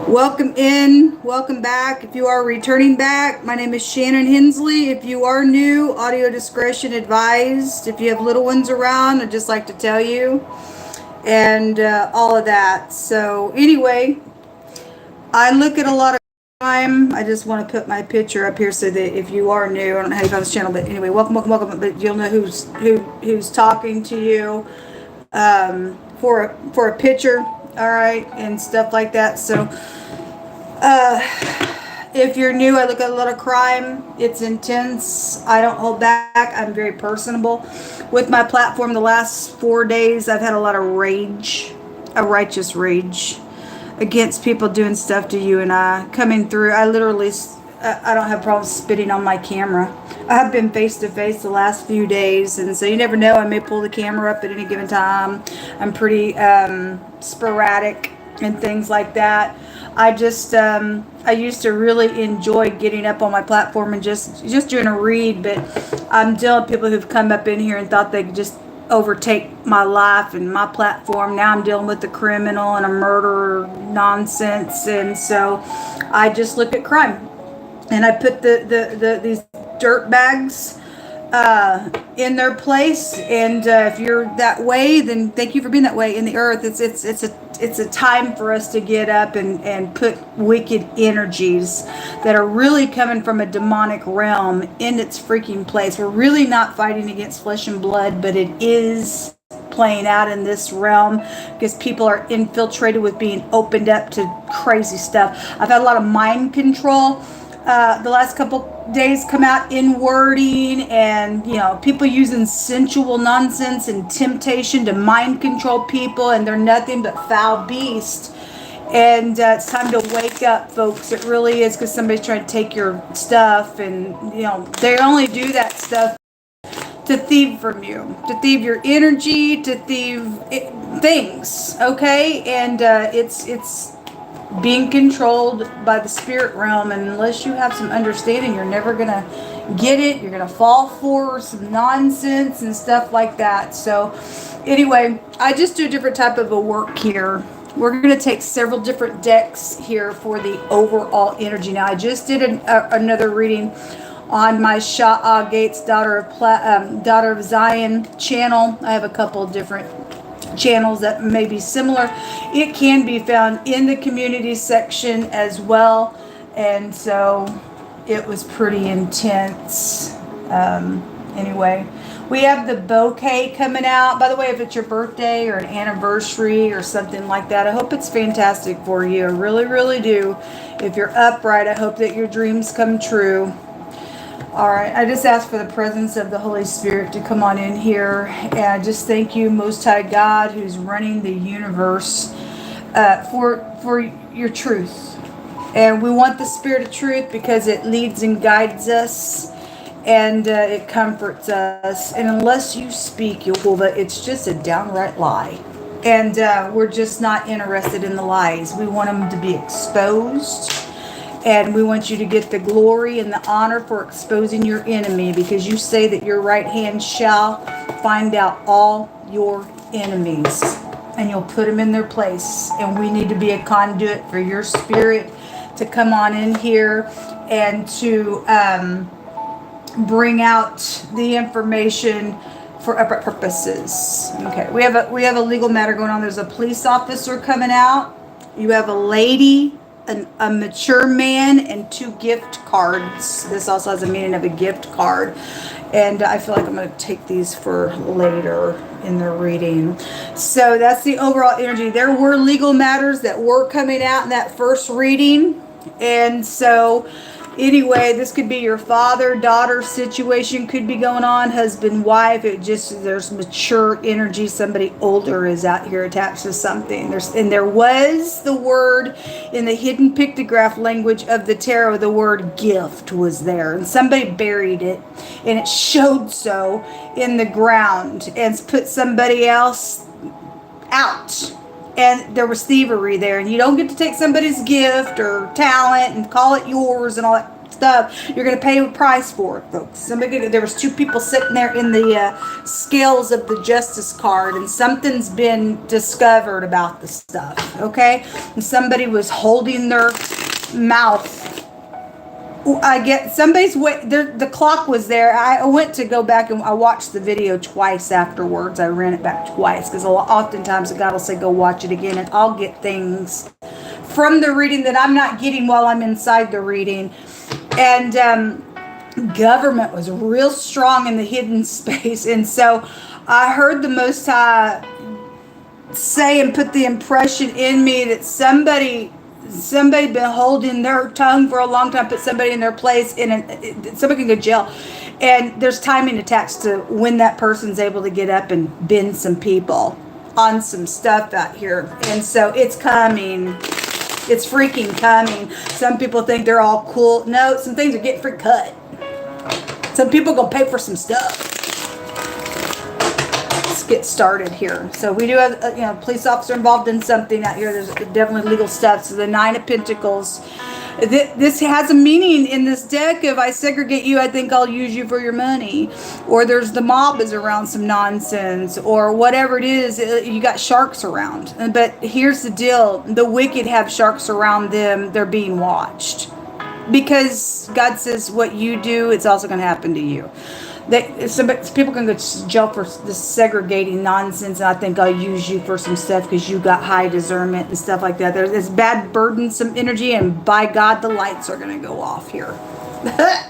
Welcome in, welcome back. If you are returning back, my name is Shannon Hensley. If you are new, audio discretion advised. If you have little ones around, I'd just like to tell you, and all of that. So, anyway, I look at a lot of time. I just want to put my picture up here so that if you are new, I don't know how you found this channel, but anyway, welcome. But you'll know who's talking to you for a picture, all right, and stuff like that. So. If you're new, I look at a lot of crime. It's intense. I don't hold back. I'm very personable. With my platform, the last 4 days, I've had a lot of rage, a righteous rage against people doing stuff to you and I. Coming through, I don't have problems spitting on my camera. I have been face to face the last few days, and so you never know. I may pull the camera up at any given time. I'm pretty sporadic and things like that. I used to really enjoy getting up on my platform and just doing a read, but I'm dealing with people who've come up in here and thought they could just overtake my life and my platform. Now I'm dealing with a criminal and a murderer nonsense, and so I just look at crime and I put these dirt bags in their place, and if you're that way, then thank you for being that way in the earth. It's a time for us to get up and put wicked energies that are really coming from a demonic realm in its freaking place. We're really not fighting against flesh and blood, but it is playing out in this realm because people are infiltrated with being opened up to crazy stuff. I've had a lot of mind control the last couple days come out in wording, and people using sensual nonsense and temptation to mind control people, and they're nothing but foul beasts. And it's time to wake up, folks. It really is, because somebody's trying to take your stuff, and they only do that stuff to thieve from you, to thieve your energy, to thieve things. Okay, and it's being controlled by the spirit realm, and unless you have some understanding, you're never gonna get it. You're gonna fall for some nonsense and stuff like that. So anyway, I just do a different type of a work here. We're gonna take several different decks here for the overall energy. Now I just did another reading on my Shah Gates Daughter of Zion channel. I have a couple of different channels that may be similar. It can be found in the community section as well, and so it was pretty intense. Anyway, we have the bouquet coming out. By the way, if it's your birthday or an anniversary or something like that, I hope it's fantastic for you. I really, really do. If you're upright, I hope that your dreams come true. All right, I just ask for the presence of the Holy Spirit to come on in here, and I just thank you, Most High God, who's running the universe, for your truth. And we want the Spirit of truth because it leads and guides us, and it comforts us. And unless you speak, Yehovah, it's just a downright lie. And we're just not interested in the lies. We want them to be exposed. And we want you to get the glory and the honor for exposing your enemy, because you say that your right hand shall find out all your enemies, and you'll put them in their place. And we need to be a conduit for your spirit to come on in here and to bring out the information for upright purposes. Okay, we have a legal matter going on. There's a police officer coming out. You have a lady, a mature man, and 2 gift cards. This also has a meaning of a gift card, and I feel like I'm going to take these for later in the reading. So that's the overall energy. There were legal matters that were coming out in that first reading, and so anyway, this could be your father-daughter situation, could be going on, husband-wife. There's mature energy. Somebody older is out here attached to something. There was the word in the hidden pictograph language of the tarot, the word gift was there, and somebody buried it, and it showed so in the ground and put somebody else out. And there was thievery there, and you don't get to take somebody's gift or talent and call it yours and all that stuff. You're going to pay a price for it, folks. There was 2 people sitting there in the scales of the justice card, and something's been discovered about the stuff, okay? And somebody was holding their mouth. I get somebody's the clock was there. I went to go back and I watched the video twice afterwards. I ran it back twice because oftentimes God will say go watch it again, and I'll get things from the reading that I'm not getting while I'm inside the reading. And government was real strong in the hidden space, and so I heard the Most High say and put the impression in me that somebody been holding their tongue for a long time, put somebody in their place, somebody can go to jail, and there's timing attached to when that person's able to get up and bend some people on some stuff out here. And so it's coming. It's freaking coming. Some people think they're all cool. No, some things are getting freaking cut. Some people gonna pay for some stuff. Get started here. So we do have police officer involved in something out here. There's definitely legal stuff. So the 9 of Pentacles, this has a meaning in this deck. If I segregate you, I think I'll use you for your money, or there's the mob is around some nonsense, or whatever it is. You got sharks around. But here's the deal: the wicked have sharks around them. They're being watched because God says what you do, it's also going to happen to you. Some people can go to jail for this segregating nonsense, and I think I'll use you for some stuff because you got high discernment and stuff like that. There's this bad burdensome energy, and by God, the lights are gonna go off here.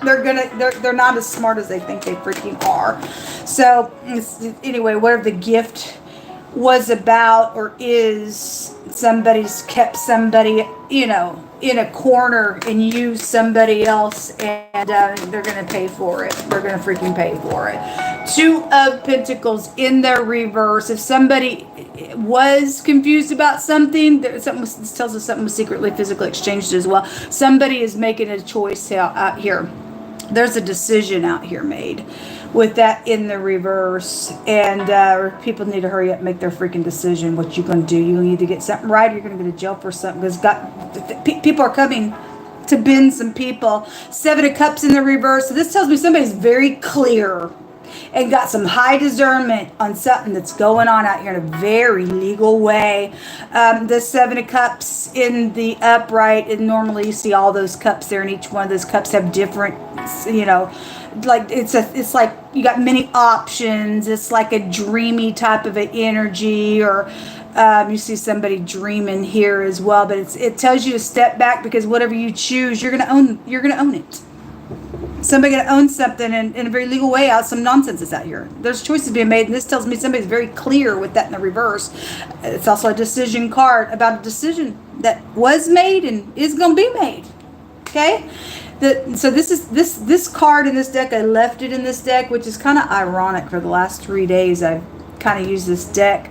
They're not as smart as they think they freaking are. So anyway, whatever the gift was about or is, somebody's kept somebody, in a corner and use somebody else, and they're going to pay for it. They're going to freaking pay for it. 2 of Pentacles in their reverse. If somebody was confused about something, this tells us something was secretly physically exchanged as well. Somebody is making a choice out here. There's a decision out here made with that in the reverse, and people need to hurry up and make their freaking decision. What you going to do? You need to get something right, or you're going to go to jail for something, because people are coming to bend some people. 7 of Cups in the reverse. So this tells me somebody's very clear and got some high discernment on something that's going on out here in a very legal way. The 7 of Cups in the upright, and normally you see all those cups there, and each one of those cups have different, like it's like you got many options. It's like a dreamy type of an energy, or you see somebody dreaming here as well. But it tells you to step back, because whatever you choose, you're gonna own it. Somebody gonna own something in a very legal way. Out some nonsense is out here. There's choices being made, and this tells me somebody's very clear with that in the reverse. It's also a decision card about a decision that was made and is gonna be made. Okay. So this card in this deck, I left it in this deck, which is kind of ironic. For the last 3 days, I've kind of used this deck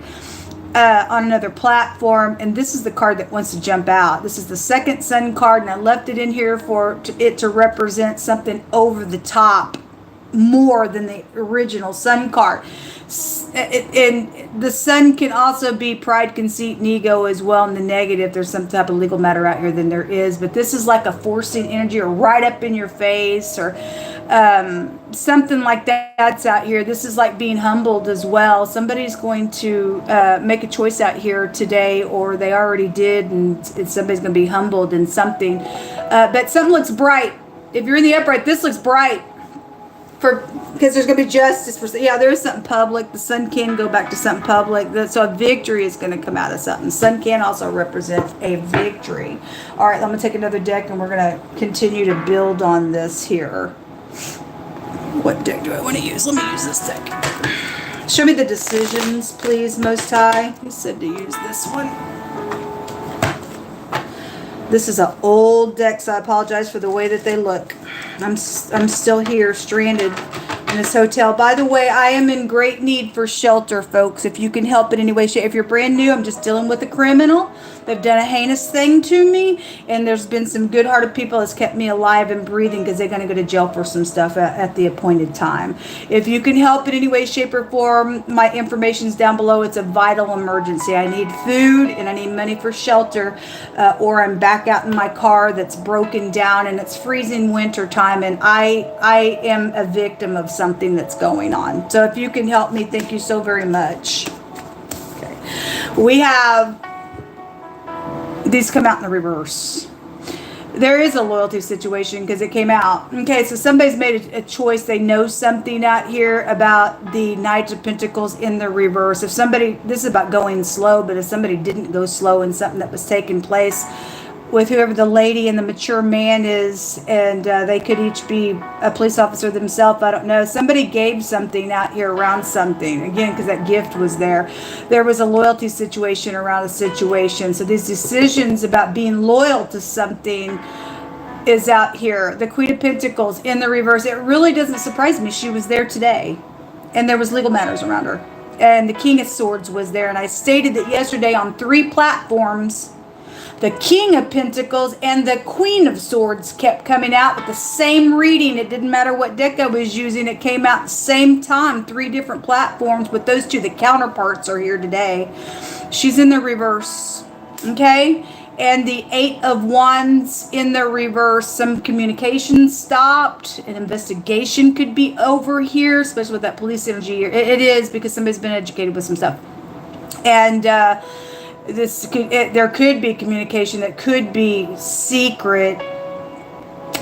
on another platform, and this is the card that wants to jump out. This is the 2nd Sun card, and I left it in here for it to represent something over the top more than the original Sun card. And the Sun can also be pride, conceit, and ego as well in the negative. There's some type of legal matter out here than there is, but this is like a forcing energy, or right up in your face, or something like that's out here. This is like being humbled as well. Somebody's going to make a choice out here today, or they already did, and somebody's going to be humbled in something. But something looks bright. If you're in the upright, this looks bright. Because there's going to be justice for, there is something public. The Sun can go back to something public. So a victory is going to come out of something. Sun can also represent a victory. All right, I'm going to take another deck, and we're going to continue to build on this here. What deck do I want to use? Let me use this deck. Show me the decisions, please, Most High. He said to use this one. This is an old deck, so I apologize for the way that they look. I'm still here, stranded, in this hotel. By the way, I am in great need for shelter, folks. If you can help in any way, shape. If you're brand new, I'm just dealing with a criminal. They've done a heinous thing to me, and there's been some good-hearted people that's kept me alive and breathing because they're going to go to jail for some stuff at the appointed time. If you can help in any way, shape, or form, my information's down below. It's a vital emergency. I need food and I need money for shelter, or I'm back out in my car that's broken down and it's freezing winter time, and I am a victim of something that's going on. So if you can help me, thank you so very much. Okay. We have these come out in the reverse. There is a loyalty situation because it came out. Okay, so somebody's made a choice. They know something out here about the Knight of Pentacles in the reverse. If somebody, this is about going slow, but if somebody didn't go slow in something that was taking place with whoever the lady and the mature man is, and they could each be a police officer themselves, I don't know. Somebody gave something out here around something, again, because that gift was there. There was a loyalty situation around a situation. So these decisions about being loyal to something is out here. The Queen of Pentacles in the reverse. It really doesn't surprise me. She was there today, and there was legal matters around her. And the King of Swords was there, and I stated that yesterday on 3 platforms. The King of Pentacles and the Queen of Swords kept coming out with the same reading. It didn't matter what deck I was using. It came out at the same time. 3 different platforms, but those 2, the counterparts, are here today. She's in the reverse. Okay? And the 8 of Wands in the reverse. Some communication stopped. An investigation could be over here, especially with that police energy here. It is, because somebody's been educated with some stuff. And, there could be communication that could be secret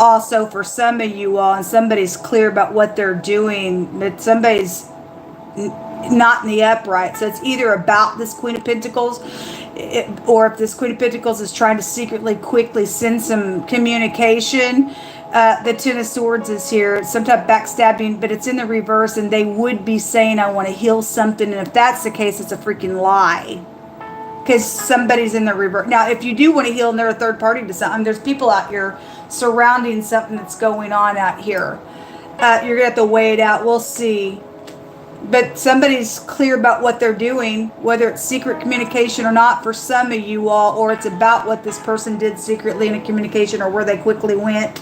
also for some of you all, and somebody's clear about what they're doing, but somebody's not in the upright. So it's either about this Queen of Pentacles, or if this Queen of Pentacles is trying to secretly, quickly send some communication. The Ten of Swords is here. It's some type of backstabbing, but it's in the reverse, and they would be saying, I want to heal something, and if that's the case, it's a freaking lie. Because somebody's in the reverse. Now, if you do want to heal and they're a third party to something, there's people out here surrounding something that's going on out here. You're going to have to weigh it out. We'll see. But somebody's clear about what they're doing, whether it's secret communication or not for some of you all, or it's about what this person did secretly in a communication, or where they quickly went.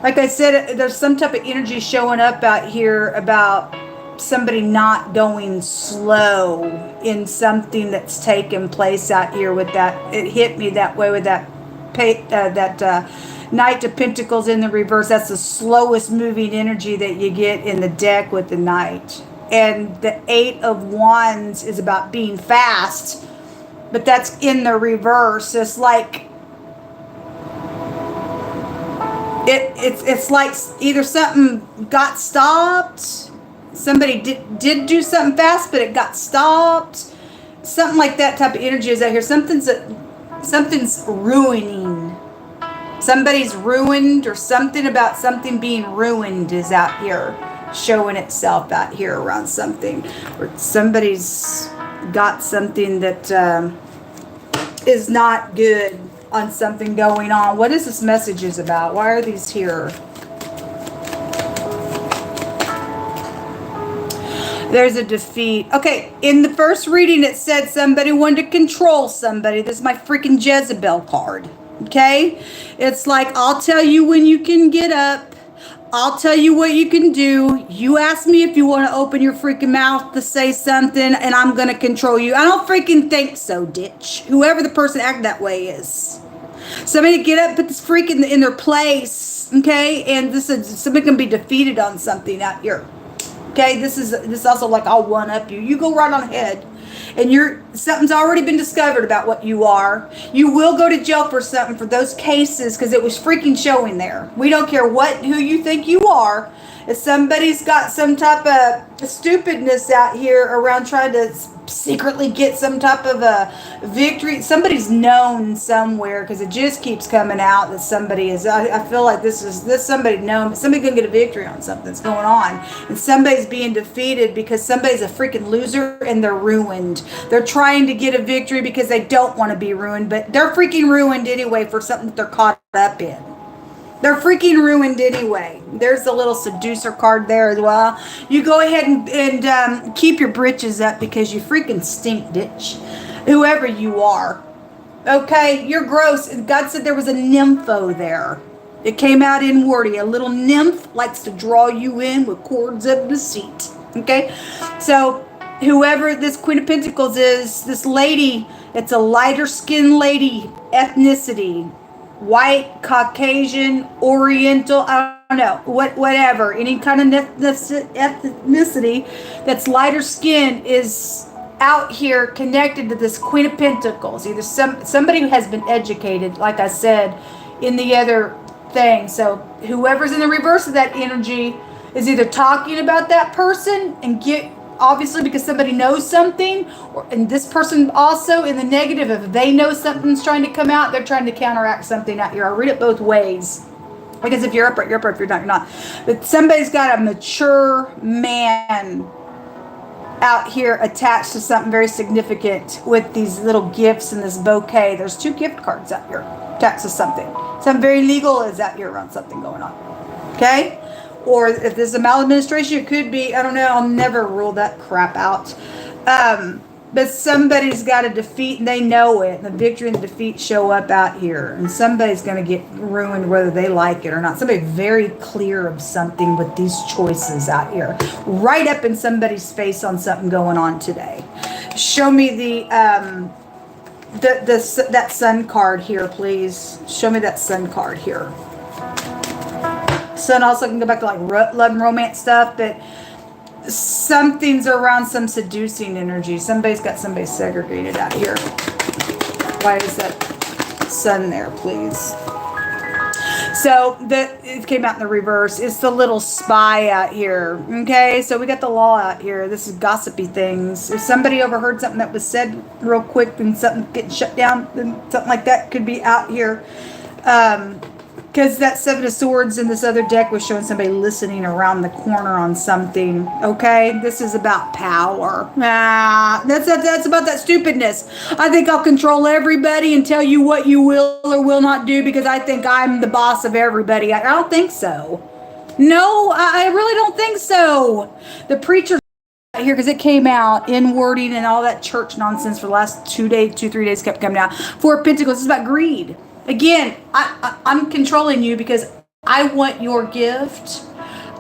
Like I said, there's some type of energy showing up out here about somebody not going slow in something that's taken place out here with that. It hit me that way with that Knight of Pentacles in the reverse. That's the slowest moving energy that you get in the deck with the Knight. And the 8 of Wands is about being fast, but that's in the reverse. It's like it's like either something got stopped. Somebody did do something fast, but it got stopped. Something like that type of energy is out here. Something's ruining. Somebody's ruined, or something about something being ruined is out here, showing itself out here around something. Or somebody's got something that is not good on something going on. What is this message is about? Why are these here? There's a defeat. Okay, in the first reading it said somebody wanted to control somebody. This is my freaking Jezebel card. Okay? It's like, I'll tell you when you can get up. I'll tell you what you can do. You ask me if you want to open your freaking mouth to say something, and I'm going to control you. I don't freaking think so, ditch. Whoever the person acting that way is. Somebody get up, put this freak in their place. Okay? And this is somebody can be defeated on something out here. Okay, this is also like, I'll one up you. You go right on ahead, and something's already been discovered about what you are. You will go to jail for something for those cases, because it was freaking showing there. We don't care who you think you are. If somebody's got some type of stupidness out here around trying to secretly get some type of a victory, somebody's known somewhere, because it just keeps coming out that somebody is. I feel like this somebody known. Somebody's gonna get a victory on something that's going on, and somebody's being defeated because somebody's a freaking loser and they're ruined. They're trying to get a victory because they don't want to be ruined, but they're freaking ruined anyway for something that they're caught up in. They're freaking ruined anyway. There's the little seducer card there as well. You go ahead and keep your britches up because you freaking stink, ditch. Whoever you are. Okay, you're gross. God said there was a nympho there. It came out inwardly. A little nymph likes to draw you in with cords of deceit. Okay, so whoever this Queen of Pentacles is, this lady, it's a lighter skinned lady, ethnicity, white, Caucasian, Oriental, I don't know, whatever, any kind of ethnicity that's lighter skin is out here connected to this Queen of Pentacles. Either somebody who has been educated, like I said in the other thing. So whoever's in the reverse of that energy is either talking about that person and obviously because somebody knows something, and this person also in the negative, if they know something's trying to come out, they're trying to counteract something out here. I read it both ways. Because if you're up, you're up. If you're not, you're not. But somebody's got a mature man out here attached to something very significant with these little gifts and this bouquet. There's 2 gift cards out here attached to something. Something very legal is out here around something going on. Okay? Or if there's a maladministration, it could be, I don't know, I'll never rule that crap out. But somebody's got a defeat and they know it. And the victory and the defeat show up out here. And somebody's going to get ruined whether they like it or not. Somebody very clear of something with these choices out here. Right up in somebody's face on something going on today. Show me that sun card here, please. Show me that sun card here. Sun also can go back to like love and romance stuff, but something's around some seducing energy. Somebody's got somebody segregated out here. Why is that sun there, please? So it came out in the reverse. It's the little spy out here. Okay, so we got the law out here. This is gossipy things. If somebody overheard something that was said real quick and something getting shut down, then something like that could be out here. Because that 7 of Swords in this other deck was showing somebody listening around the corner on something. Okay? This is about power. That's about that stupidness. I think I'll control everybody and tell you what you will or will not do because I think I'm the boss of everybody. I don't think so. No, I really don't think so. The preacher here, because it came out in wording and all that church nonsense for the last 3 days kept coming out. 4 of Pentacles is about greed. Again, I'm controlling you because I want your gift.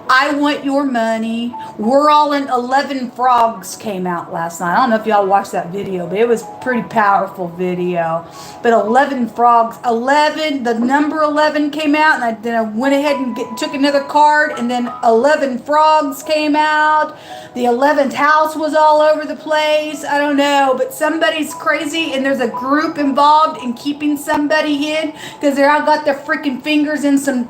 I want your money. We're all in 11 Frogs came out last night. I don't know if y'all watched that video, but it was a pretty powerful video. But 11 Frogs, 11, the number 11 came out, and then I went ahead and took another card, and then 11 Frogs came out. The 11th house was all over the place. I don't know, but somebody's crazy, and there's a group involved in keeping somebody hid because they're all got their freaking fingers in some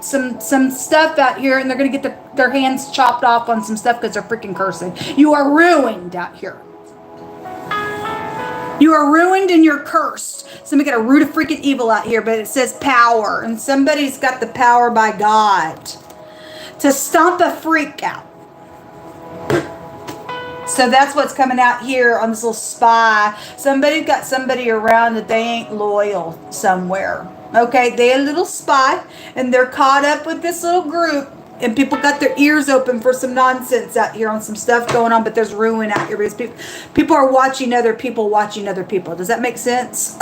stuff out here, and they're gonna get their hands chopped off on some stuff because they're freaking cursing. You are ruined out here. You are ruined and you're cursed. Somebody got a root of freaking evil out here, but it says power, and somebody's got the power by God to stomp a freak out. So that's what's coming out here on this little spy. Somebody's got somebody around that they ain't loyal somewhere. Okay, they're a little spy, and they're caught up with this little group, and people got their ears open for some nonsense out here on some stuff going on, but there's ruin out here because people are watching other people watching other people. Does that make sense?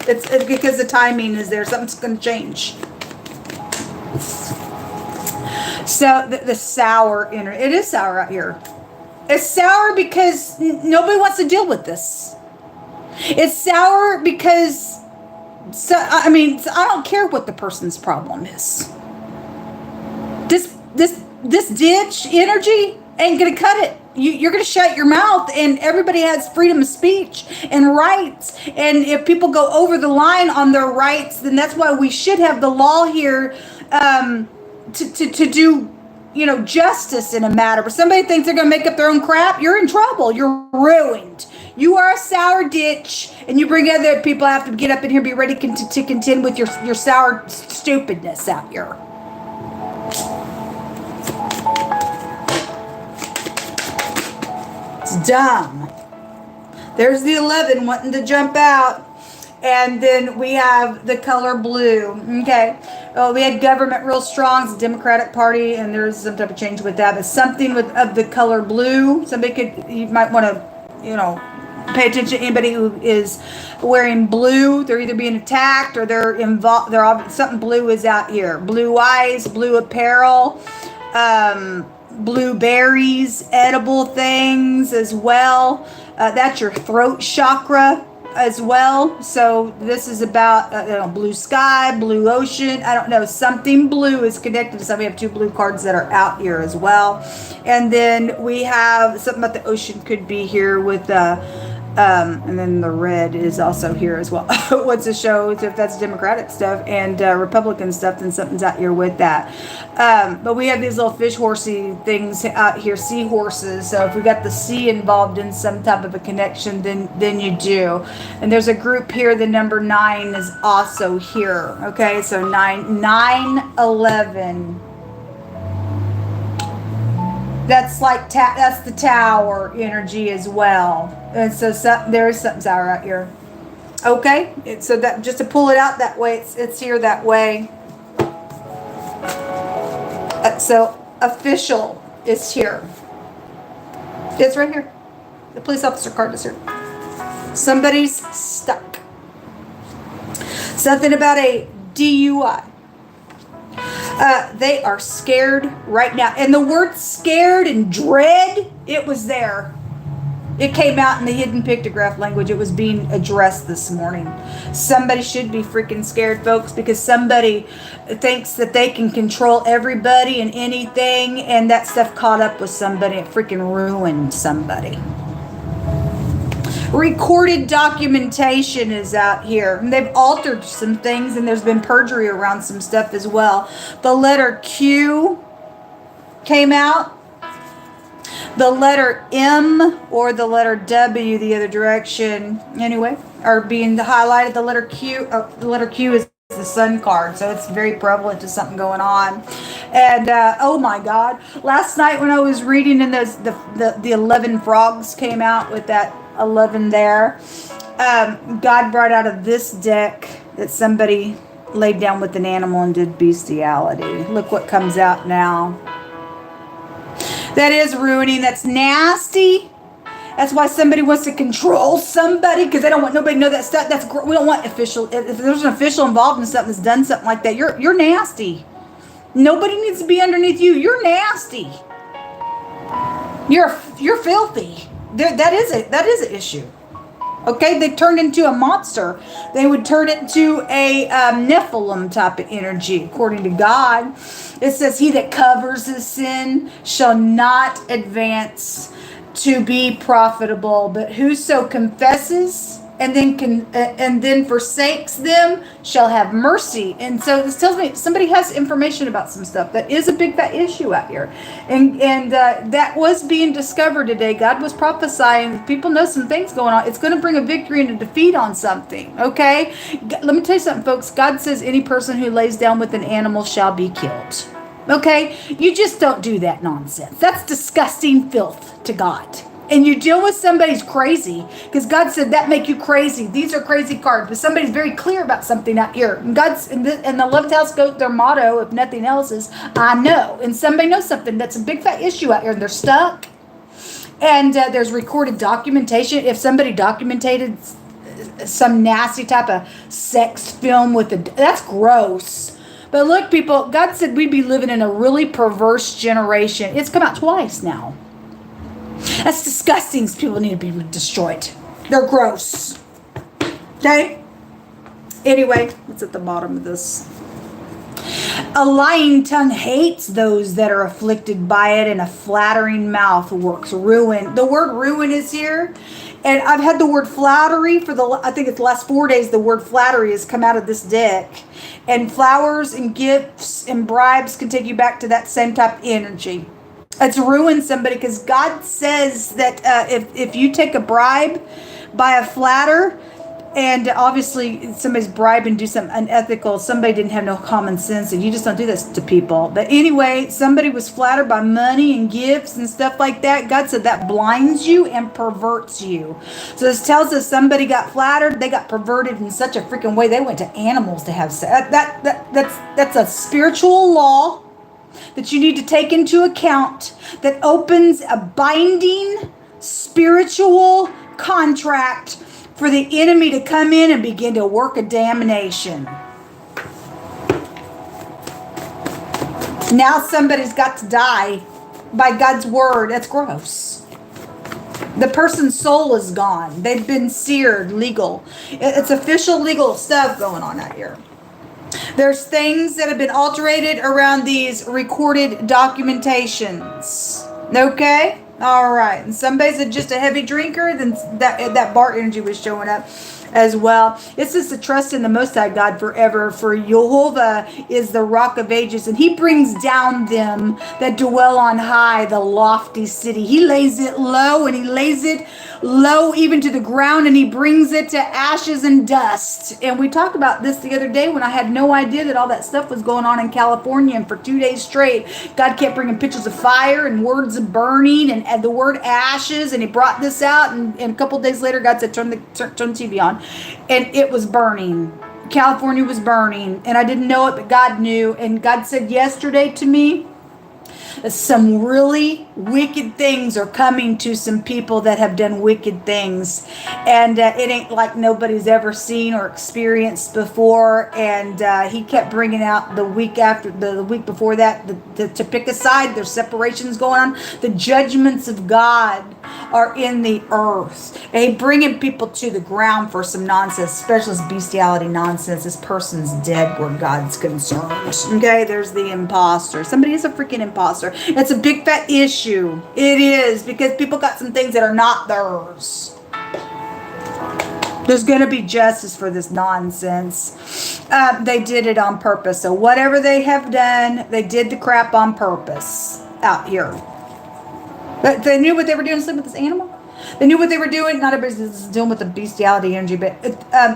It's because the timing is there. Something's going to change. So the sour energy. It is sour out here. It's sour because nobody wants to deal with this. It's sour because, I don't care what the person's problem is. This ditch energy ain't gonna cut it. You're gonna shut your mouth, and everybody has freedom of speech and rights. And if people go over the line on their rights, then that's why we should have the law here to do, justice in a matter. But somebody thinks they're gonna make up their own crap, you're in trouble. You're ruined. You are a sour ditch, and you bring other people have to get up in here and be ready to contend with your sour stupidness out here. It's dumb. There's the 11 wanting to jump out. And then we have the color blue. Okay. Oh, we had government real strong. It's the Democratic Party, and there's some type of change with that. But something with of the color blue. You might want to, pay attention to anybody who is wearing blue. They're either being attacked or they're involved. Something blue is out here. Blue eyes, blue apparel, blueberries, edible things as well. That's your throat chakra as well. So this is about blue sky, blue ocean. I don't know. Something blue is connected to something. We have 2 blue cards that are out here as well. And then we have something about the ocean could be here with and then the red is also here as well. What's the show? If that's Democratic stuff and Republican stuff, then something's out here with that. But we have these little fish horsey things out here, seahorses. So if we got the sea involved in some type of a connection, then you do. And there's a group here. The number 9 is also here. Okay, so 9/11. That's like that's the tower energy as well. And so there is something sour out here. Okay, so that just to pull it out that way, it's here that way. So official is here. It's right here. The police officer card is here. Somebody's stuck. Something about a DUI. They are scared right now. And the word scared and dread, it was there. It came out in the hidden pictograph language. It was being addressed this morning. Somebody should be freaking scared, folks, because somebody thinks that they can control everybody and anything, and that stuff caught up with somebody. It freaking ruined somebody. Recorded documentation is out here. And they've altered some things, and there's been perjury around some stuff as well. The letter Q came out. The letter M or the letter W, the other direction, anyway, are being highlighted. The letter Q is the sun card, so it's very prevalent to something going on. And oh my God, last night when I was reading, and the 11 frogs came out with that 11 there. God brought out of this deck that somebody laid down with an animal and did bestiality. Look what comes out now. That is ruining. That's nasty. That's why somebody wants to control somebody, because they don't want nobody to know that stuff. We don't want official. If there's an official involved in something that's done something like that, you're nasty. Nobody needs to be underneath you. You're nasty. You're filthy. That is an issue. Okay, they turned into a monster. They would turn into a Nephilim type of energy, according to God. It says, "He that covers his sin shall not advance to be profitable, but whoso confesses and then forsakes them shall have mercy." And so this tells me somebody has information about some stuff that is a big fat issue out here, and that was being discovered today. God was prophesying. People know some things going on. It's going to bring a victory and a defeat on something. Okay, let me tell you something, folks. God says any person who lays down with an animal shall be killed. Okay, you just don't do that nonsense. That's disgusting filth to God. And you deal with somebody's crazy, because God said that make you crazy. These are crazy cards, but somebody's very clear about something out here. And God's and the 11th house goes, their motto, if nothing else, is I know. And somebody knows something that's a big fat issue out here, and they're stuck. And there's recorded documentation. If somebody documented some nasty type of sex film that's gross. But look, people, God said we'd be living in a really perverse generation. It's come out twice now. That's disgusting. People need to be destroyed. They're gross. Okay? Anyway, what's at the bottom of this? A lying tongue hates those that are afflicted by it, and a flattering mouth works ruin. The word ruin is here. And I've had the word flattery I think it's the last 4 days, the word flattery has come out of this deck. And flowers and gifts and bribes can take you back to that same type of energy. It's ruined somebody, because God says that if you take a bribe by a flatter, And obviously somebody's bribing, do something unethical. Somebody didn't have no common sense, and you just don't do this to people. But anyway, somebody was flattered by money and gifts and stuff like that. God said that blinds you and perverts you. So this tells us somebody got flattered, they got perverted in such a freaking way. They went to animals to have sex. That's a spiritual law that you need to take into account, that opens a binding spiritual contract for the enemy to come in and begin to work a damnation. Now somebody's got to die by God's word. That's gross. The person's soul is gone. They've been seared, legal. It's official legal stuff going on out here. There's things that have been alterated around these recorded documentations. Okay? All right. And somebody's just a heavy drinker, then that bar energy was showing up as well. It says to trust in the Most High God forever, for Jehovah is the rock of ages, and he brings down them that dwell on high, the lofty city. He lays it low, and he lays it low even to the ground, and he brings it to ashes and dust. And we talked about this the other day when I had no idea that all that stuff was going on in California, and for 2 days straight God kept bringing pictures of fire and words of burning and the word ashes, and he brought this out, and a couple days later God said turn the TV on, and it was burning. California was burning, and I didn't know it, but God knew. And God said yesterday to me, some really wicked things are coming to some people that have done wicked things, and it ain't like nobody's ever seen or experienced before. And he kept bringing out the week after, the week before that, to pick a side. There's separations going on. The judgments of God are in the earth, and he bringing people to the ground for some nonsense, especially this bestiality nonsense. This person's dead where God's concerned. Okay, there's the imposter. Somebody is a freaking imposter. It's a big fat issue. It is, because people got some things that are not theirs. There's going to be justice for this nonsense. They did it on purpose. So whatever they have done, they did the crap on purpose out here. But they knew what they were doing, sleeping with this animal. They knew what they were doing. Not everybody's dealing with the bestiality energy, but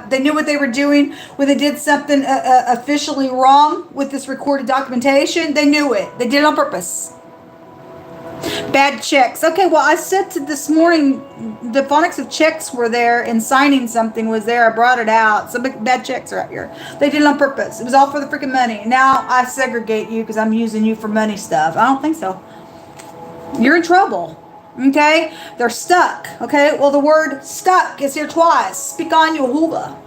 they knew what they were doing when they did something officially wrong with this recorded documentation. They knew it. They did it on purpose. Bad checks. Okay, well, I said to this morning, the phonics of checks were there, and signing something was there. I brought it out. Some bad checks are out here. They did it on purpose. It was all for the freaking money. Now I segregate you because I'm using you for money stuff. I don't think so. You're in trouble. Okay? They're stuck. Okay? Well, the word stuck is here twice. Speak on Yehovah.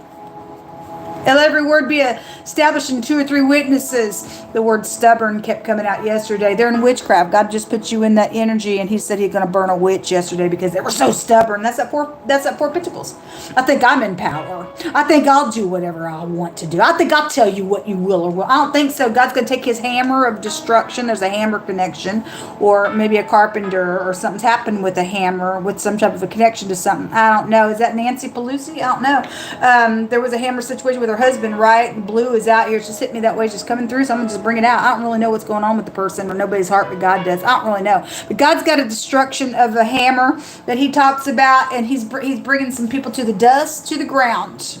And let every word be established in 2 or 3 witnesses. The word stubborn kept coming out yesterday. They're in witchcraft. God just put you in that energy, and he said he's going to burn a witch yesterday because they were so stubborn. That's that four pentacles. I think I'm in power. I think I'll do whatever I want to do. I think I'll tell you what you will or will. I don't think so. God's going to take his hammer of destruction. There's a hammer connection, or maybe a carpenter, or something's happened with a hammer with some type of a connection to something. I don't know. Is that Nancy Pelosi? I don't know. There was a hammer situation with her husband, right? And blue is out here. It's just hitting me that way. It's just coming through. So I'm going to just bring it out. I don't really know what's going on with the person or nobody's heart, but God does. I don't really know. But God's got a destruction of a hammer that he talks about, and he's bringing some people to the dust, to the ground.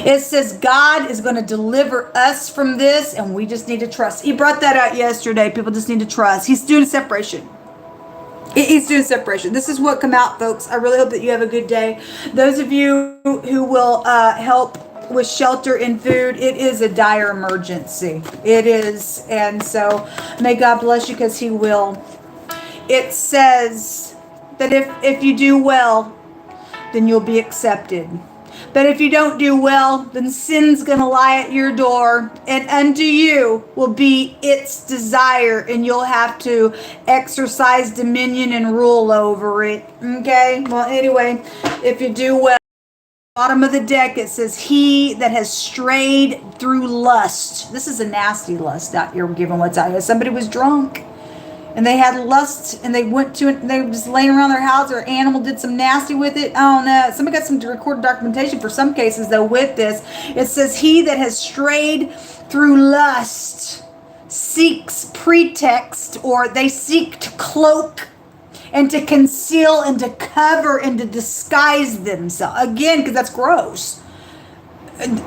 It says God is going to deliver us from this, and we just need to trust. He brought that out yesterday. People just need to trust. He's doing a separation. He's doing separation. This is what come out, folks. I really hope that you have a good day. Those of you who will help with shelter and food, it is a dire emergency. It is. And so may God bless you, because he will. It says that if you do well, then you'll be accepted. But if you don't do well, then sin's going to lie at your door, and unto you will be its desire, and you'll have to exercise dominion and rule over it. Okay? Well, anyway, if you do well, bottom of the deck, it says, he that has strayed through lust. This is a nasty lust out here, given what's out here. Somebody was drunk, and they had lust, and they went to it, and they were just laying around their house, or animal did some nasty with it. I don't know. Somebody got some recorded documentation for some cases, though, with this. It says, he that has strayed through lust seeks pretext, or they seek to cloak and to conceal and to cover and to disguise themselves. Again, because that's gross.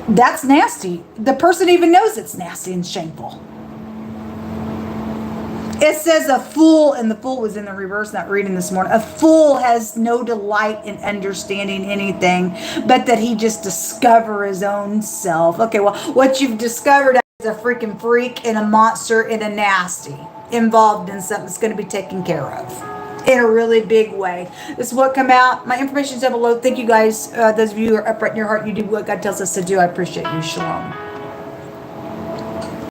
That's nasty. The person even knows it's nasty and shameful. It says a fool, and the fool was in the reverse, not reading this morning. A fool has no delight in understanding anything, but that he just discover his own self. Okay, well, what you've discovered is a freaking freak and a monster and a nasty involved in something that's going to be taken care of in a really big way. This is what come out. My information is down below. Thank you guys. Those of you who are upright in your heart, you do what God tells us to do. I appreciate you. Shalom.